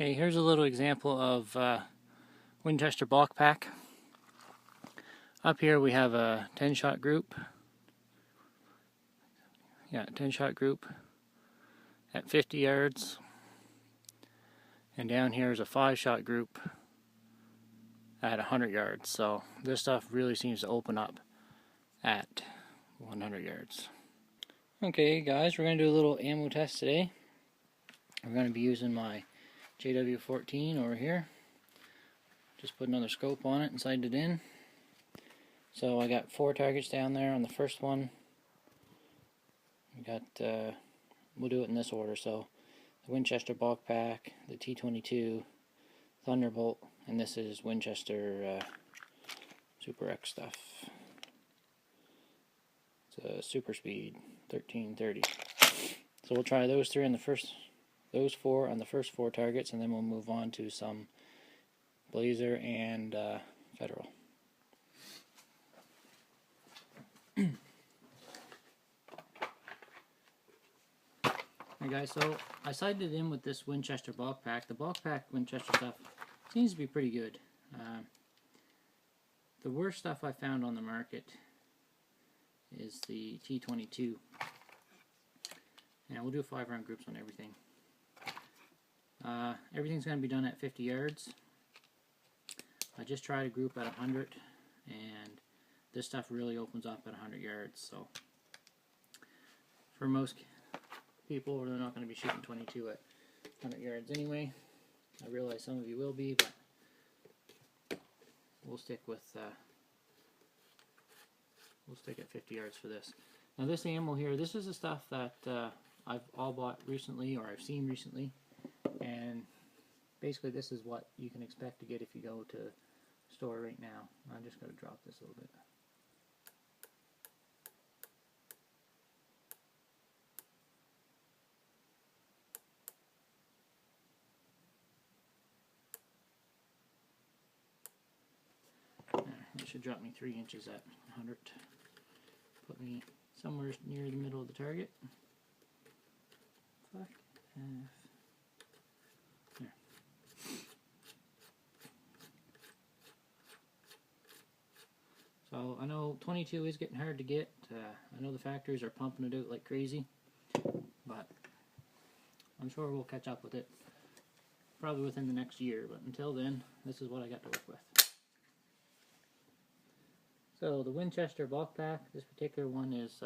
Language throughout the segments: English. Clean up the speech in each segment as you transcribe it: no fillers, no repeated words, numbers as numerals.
Okay, here's a little example of Winchester Bulk Pack. Up here we have a 10-shot group. Yeah, 10-shot group at 50 yards. And down here is a 5-shot group at 100 yards. So this stuff really seems to open up at 100 yards. Okay guys, we're going to do a little ammo test today. We're going to be using my JW14 over here. Just put another scope on it and sighted it in. So I got 4 targets down there on the first one. We got, we'll do it in this order. So the Winchester Bulk Pack, the T22, Thunderbolt, and this is Winchester Super X stuff. It's a Super Speed 1330. So we'll try those 4 on the first 4 targets, and then we'll move on to some Blazer and Federal. Alright guys, so I sighted it in with this Winchester Bulk Pack. The Bulk Pack Winchester stuff seems to be pretty good. The worst stuff I found on the market is the T22. And we'll do 5-round groups on everything. Everything's going to be done at 50 yards. I just tried a group at 100, and this stuff really opens up at 100 yards. So for most people, they're not going to be shooting 22 at 100 yards anyway. I realize some of you will be, but we'll stick at 50 yards for this. Now this ammo here, this is the stuff that I've all bought recently, or I've seen recently, and basically this is what you can expect to get if you go to the store right now. I'm just going to drop this a little bit. It should drop me 3 inches at 100. Put me somewhere near the middle of the target. Fuck. There. So I know 22 is getting hard to get. I know the factories are pumping it out like crazy, but I'm sure we'll catch up with it probably within the next year. But until then, this is what I got to work with. So the Winchester Bulk Pack, this particular one is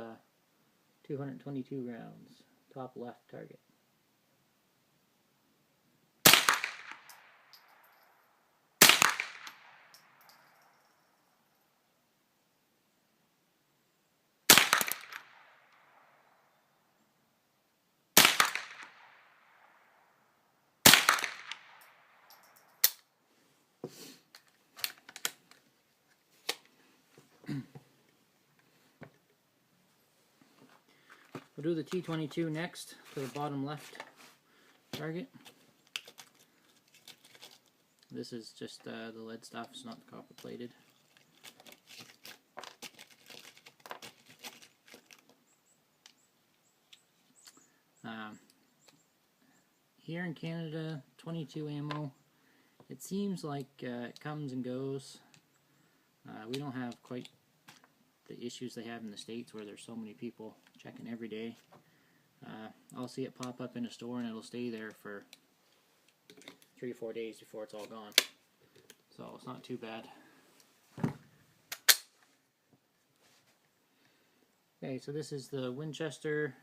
222 rounds, top left target. We'll do the T22 next to the bottom left target. This is just the lead stuff, it's not the copper plated. Here in Canada, 22 ammo, it seems like it comes and goes. We don't have quite the issues they have in the States where there's so many people checking every day. I'll see it pop up in a store and it'll stay there for 3 or 4 days before it's all gone. So it's not too bad. Okay, so this is the Winchester.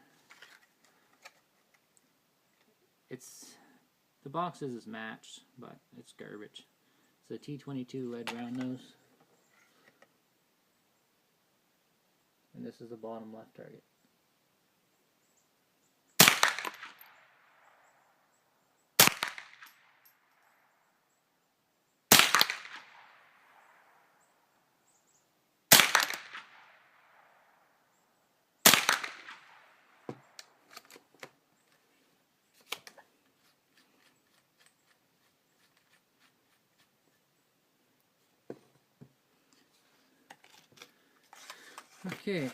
The boxes is matched, but it's garbage. It's a T22 lead round nose. And this is the bottom left target. Okay,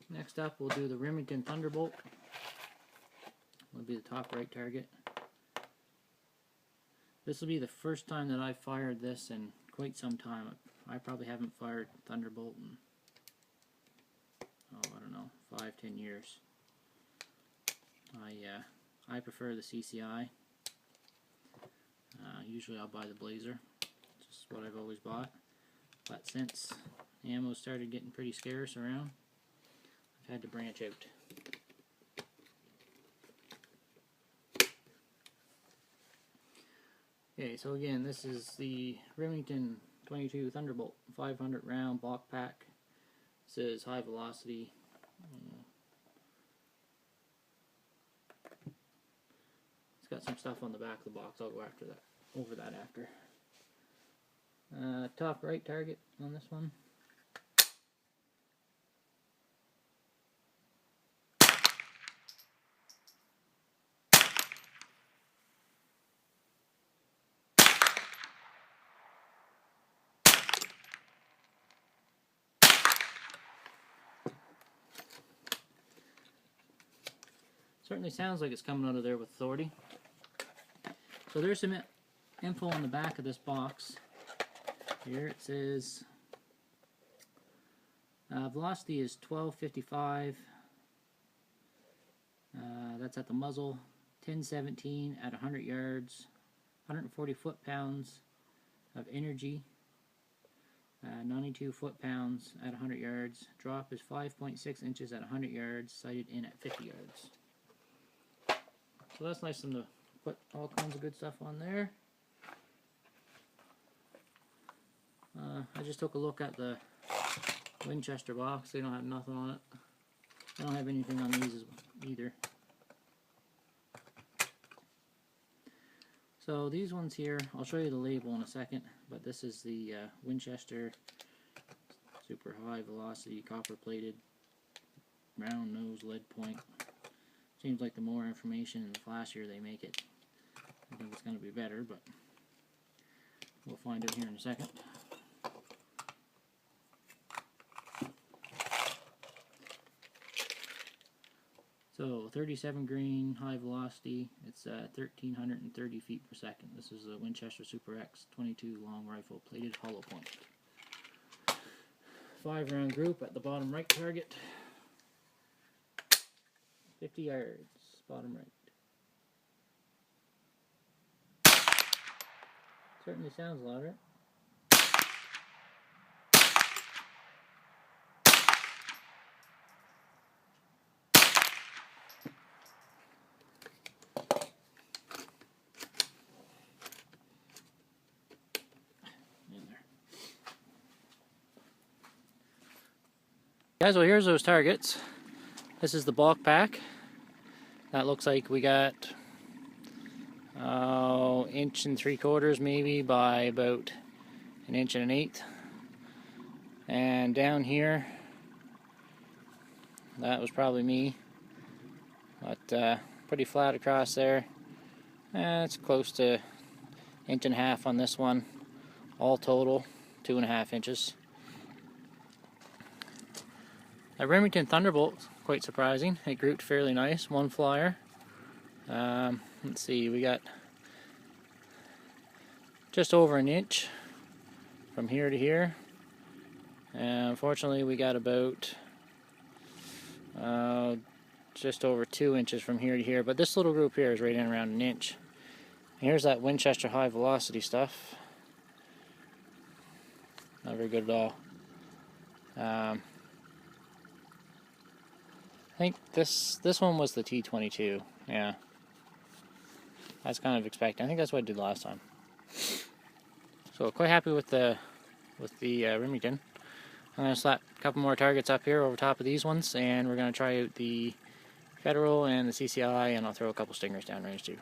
next up we'll do the Remington Thunderbolt. We'll That'll be the top right target. This will be the first time that I've fired this in quite some time. I probably haven't fired Thunderbolt in, I don't know, 5-10 years. I prefer the CCI. Usually I'll buy the Blazer. It's just what I've always bought. But since ammo started getting pretty scarce around, I've had to branch out. Okay, so again, this is the Remington 22 Thunderbolt 500 round block pack. This is high velocity. It's got some stuff on the back of the box. I'll go over that after. Top right target on this one. Certainly sounds like it's coming out of there with authority. So there's some info on the back of this box. Here it says velocity is 1255. That's at the muzzle. 1017 at 100 yards. 140 foot-pounds of energy. 92 foot-pounds at 100 yards. Drop is 5.6 inches at 100 yards. Sighted in at 50 yards. So that's nice of them to put all kinds of good stuff on there. I just took a look at the Winchester box. They don't have nothing on it. They don't have anything on these either. So these ones here, I'll show you the label in a second, but this is the Winchester super high velocity copper plated round nose lead point. Seems like the more information and the flashier they make it, I think it's going to be better, but we'll find out here in a second. So 37 grain, high velocity, it's 1,330 feet per second. This is a Winchester Super X 22 long rifle, plated hollow point. 5 round group at the bottom right target. 50 yards, bottom right. Certainly sounds louder. Guys, well here's those targets. This is the bulk pack. That looks like we got 1 3/4 inches maybe by about 1 1/8 inches. And down here, that was probably me, but pretty flat across there. It's close to 1.5 inches on this one. All total 2.5 inches. A Remington Thunderbolt, quite surprising. It grouped fairly nice, one flyer. Let's see, we got just over 1 inch from here to here. And unfortunately, we got about just over 2 inches from here to here. But this little group here is right in around 1 inch. Here's that Winchester high velocity stuff. Not very good at all. I think this one was the T22. Yeah, I was kind of expecting. I think that's what I did last time. So quite happy with the Remington. I'm gonna slap a couple more targets up here over top of these ones, and we're gonna try out the Federal and the CCI, and I'll throw a couple stingers down range too.